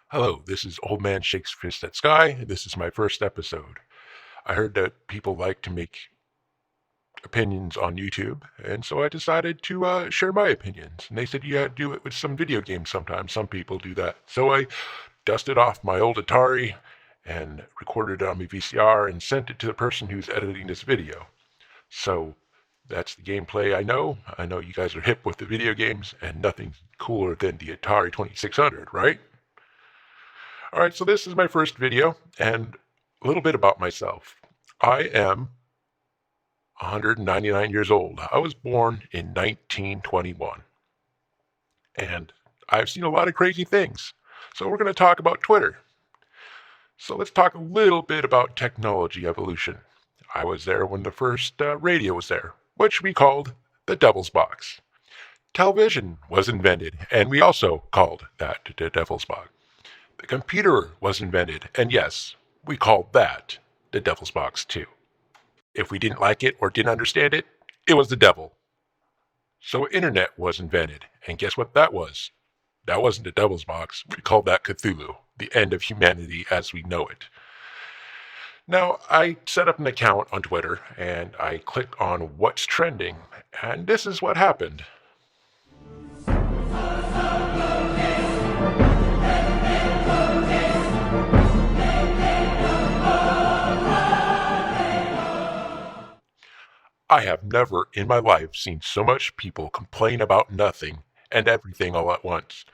Hello, this is Old Man Shakes Fist at Sky. This is my first episode. I heard that people like to make opinions on YouTube, and so I decided to share my opinions. And they said you had to do it with some video games sometimes. Some people do that. So I dusted off my old Atari and recorded it on my VCR and sent it to the person who's editing this video. So that's the gameplay I know. I know you guys are hip with the video games, and nothing's cooler than the Atari 2600, right? All right, so this is my first video, and a little bit about myself. I am 199 years old. I was born in 1921, and I've seen a lot of crazy things. So we're going to talk about Twitter. So let's talk a little bit about technology evolution. I was there when the first radio was there, which we called the Devil's Box. Television was invented, and we also called that the Devil's Box. The computer was invented, and yes, we called that the Devil's Box too. If we didn't like it or didn't understand it, it was the devil. So internet was invented, and guess what that was? That wasn't the Devil's Box. We called that Cthulhu, the end of humanity as we know it. Now, I set up an account on Twitter, and I clicked on what's trending, and this is what happened. I have never in my life seen so much people complain about nothing and everything all at once.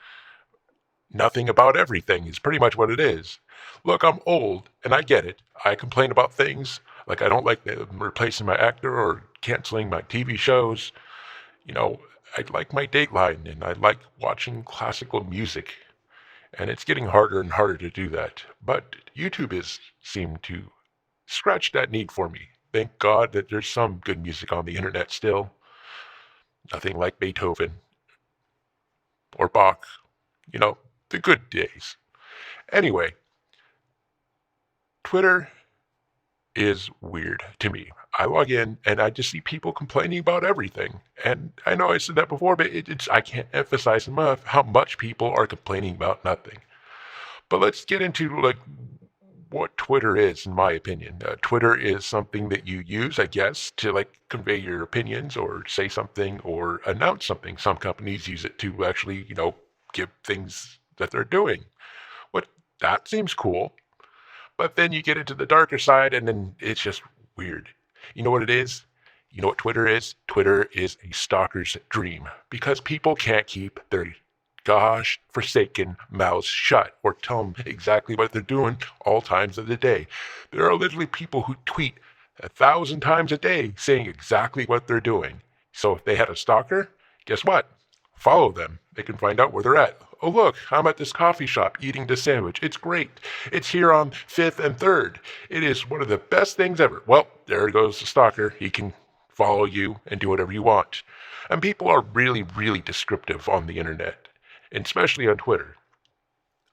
Nothing about everything is pretty much what it is. Look, I'm old, and I get it. I complain about things like I don't like them replacing my actor or canceling my TV shows. You know, I like my Dateline, and I like watching classical music. And it's getting harder and harder to do that. But YouTube has seemed to scratch that need for me. Thank God that there's some good music on the internet still. Nothing like Beethoven or Bach. You know, the good days. Anyway, Twitter is weird to me. I log in and I just see people complaining about everything. And I know I said that before, but I can't emphasize enough how much people are complaining about nothing. But let's get into what Twitter is, in my opinion. Twitter is something that you use, I guess, to convey your opinions or say something or announce something. Some companies use it to actually, give things that they're doing. What that seems cool. But then you get into the darker side and then it's just weird. You know what it is? You know what Twitter is? Twitter is a stalker's dream because people can't keep their gosh forsaken mouths shut or tell them exactly what they're doing all times of the day. There are literally people who tweet 1,000 times a day saying exactly what they're doing. So if they had a stalker, guess what? Follow them. They can find out where they're at. Oh look, I'm at this coffee shop eating this sandwich. It's great. It's here on 5th and 3rd. It is one of the best things ever. Well, there goes the stalker. He can follow you and do whatever you want. And people are really, really descriptive on the internet, and especially on Twitter.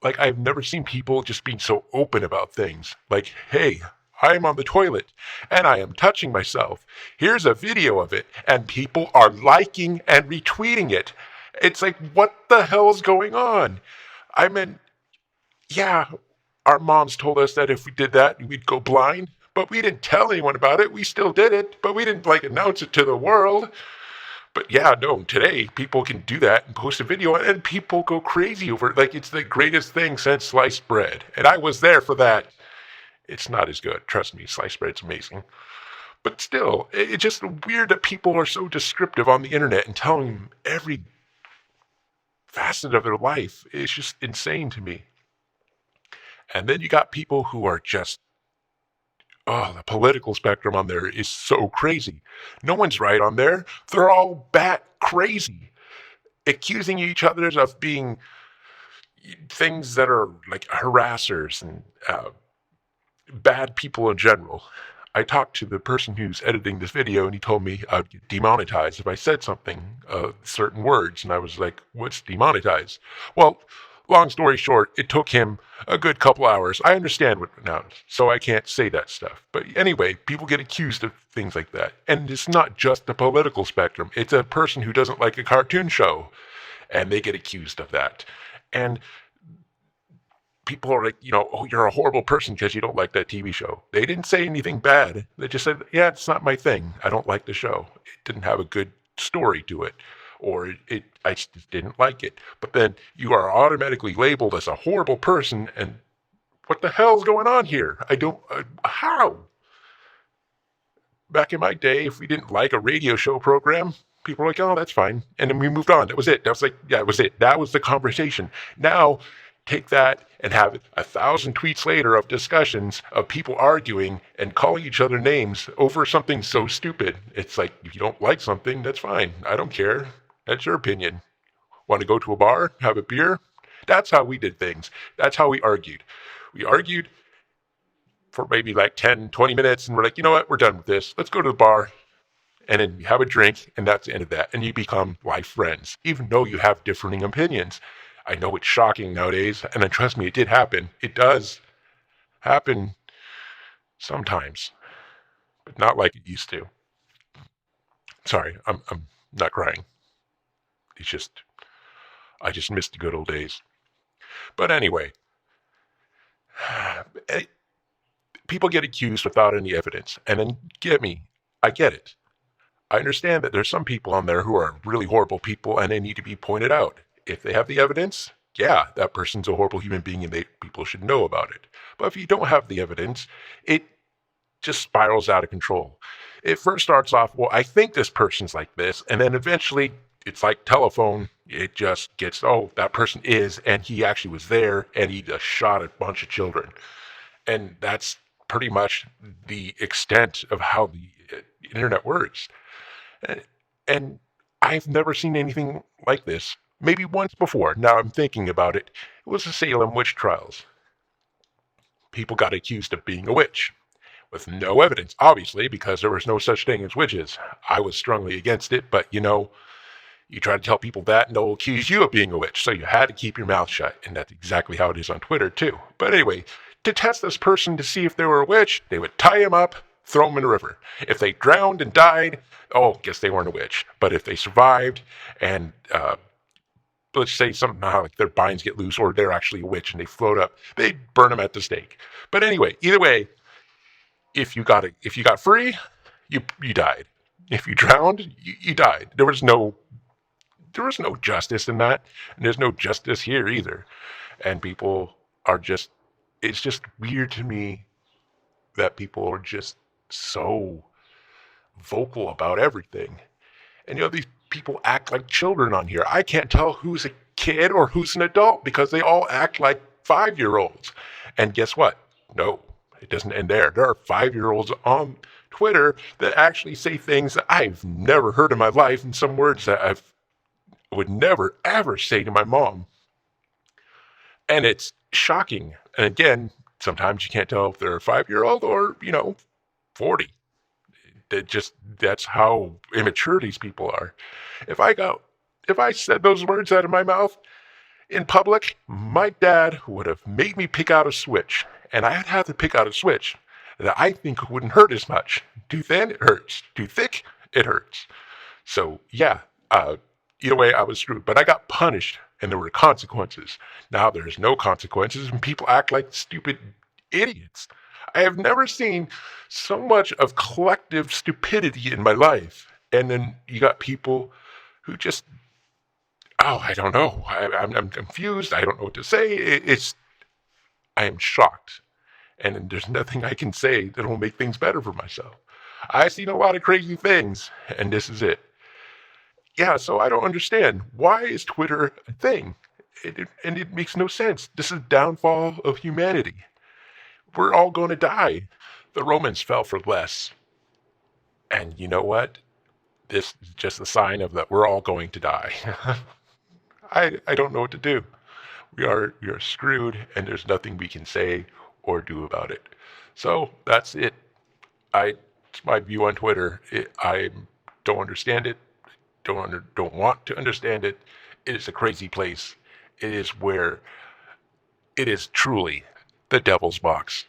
I've never seen people just being so open about things. Like, hey, I'm on the toilet and I am touching myself. Here's a video of it, and people are liking and retweeting it. It's like, what the hell is going on? I mean, yeah, our moms told us that if we did that, we'd go blind, but we didn't tell anyone about it. We still did it, but we didn't announce it to the world. But yeah, no, today people can do that and post a video and people go crazy over it. Like it's the greatest thing since sliced bread. And I was there for that. It's not as good. Trust me, sliced bread's amazing. But still, it's just weird that people are so descriptive on the internet and telling every facet of their life. It's just insane to me. And then you got people who are just, the political spectrum on there is so crazy. No one's right on there. They're all bat crazy, accusing each other of being things that are like harassers and bad people in general. I talked to the person who's editing this video, and he told me I'd get demonetized if I said something, certain words. And I was like, what's demonetized? Well, long story short, it took him a good couple hours. I understand what now, so I can't say that stuff. But anyway, people get accused of things like that. And it's not just the political spectrum. It's a person who doesn't like a cartoon show, and they get accused of that. And people are like, oh, you're a horrible person because you don't like that TV show. They didn't say anything bad. They just said, yeah, it's not my thing. I don't like the show. It didn't have a good story to it, or I just didn't like it. But then you are automatically labeled as a horrible person, and what the hell's going on here? I don't, how? Back in my day, if we didn't like a radio show program, people were like, oh, that's fine. And then we moved on. That was it. That was like, yeah, that was it. That was the conversation. Now, take that and have 1,000 tweets later of discussions of people arguing and calling each other names over something so stupid. It's like, if you don't like something, that's fine. I don't care. That's your opinion. Want to go to a bar, have a beer? That's how we did things. That's how we argued. We argued for maybe like 10, 20 minutes, and we're like, you know what? We're done with this. Let's go to the bar, and then you have a drink, and that's the end of that. And you become life friends, even though you have differing opinions. I know it's shocking nowadays, and then trust me, it did happen. It does happen sometimes, but not like it used to. Sorry, I'm not crying. It's just, I just missed the good old days. But anyway, people get accused without any evidence. And then get me, I get it. I understand that there's some people on there who are really horrible people and they need to be pointed out. If they have the evidence, yeah, that person's a horrible human being and people should know about it. But if you don't have the evidence, it just spirals out of control. It first starts off, well, I think this person's like this, and then eventually it's like telephone. It just gets, oh, that person is, and he actually was there, and he just shot a bunch of children. And that's pretty much the extent of how the internet works. And I've never seen anything like this. Maybe once before. Now I'm thinking about it. It was the Salem witch trials. People got accused of being a witch with no evidence, obviously, because there was no such thing as witches. I was strongly against it, but you try to tell people that and they'll accuse you of being a witch. So you had to keep your mouth shut. And that's exactly how it is on Twitter, too. But anyway, to test this person to see if they were a witch, they would tie him up, throw him in the river. If they drowned and died, oh, guess they weren't a witch. But if they survived and, let's say something like their binds get loose or they're actually a witch and they float up, they'd burn them at the stake. But anyway, either way, if you got free, you died. If you drowned, you died. There was no justice in that, and there's no justice here either. And people are just, it's just weird to me that people are just so vocal about everything. And these people act like children on here. I can't tell who's a kid or who's an adult because they all act like 5-year-olds. And guess what? No, it doesn't end there. There are 5-year-olds on Twitter that actually say things that I've never heard in my life, and some words that I would never, ever say to my mom. And it's shocking. And again, sometimes you can't tell if they're a 5-year-old or, 40. That's how immature these people are. If I said those words out of my mouth in public, my dad would have made me pick out a switch. And I'd have to pick out a switch that I think wouldn't hurt as much. Too thin, it hurts. Too thick, it hurts. So, yeah, either way, I was screwed. But I got punished, and there were consequences. Now there's no consequences, and people act like stupid idiots. I have never seen so much of collective stupidity in my life. And then you got people who just, I don't know. I'm confused. I don't know what to say. I am shocked. And there's nothing I can say that will make things better for myself. I've seen a lot of crazy things, and this is it. Yeah, so I don't understand. Why is Twitter a thing? And it makes no sense. This is downfall of humanity. We're all going to die. The Romans fell for less. And you know what? This is just a sign of that we're all going to die. I don't know what to do. We are screwed, and there's nothing we can say or do about it. So that's it. It's my view on Twitter. I don't understand it. Don't want to understand it. It is a crazy place. It is truly the devil's box.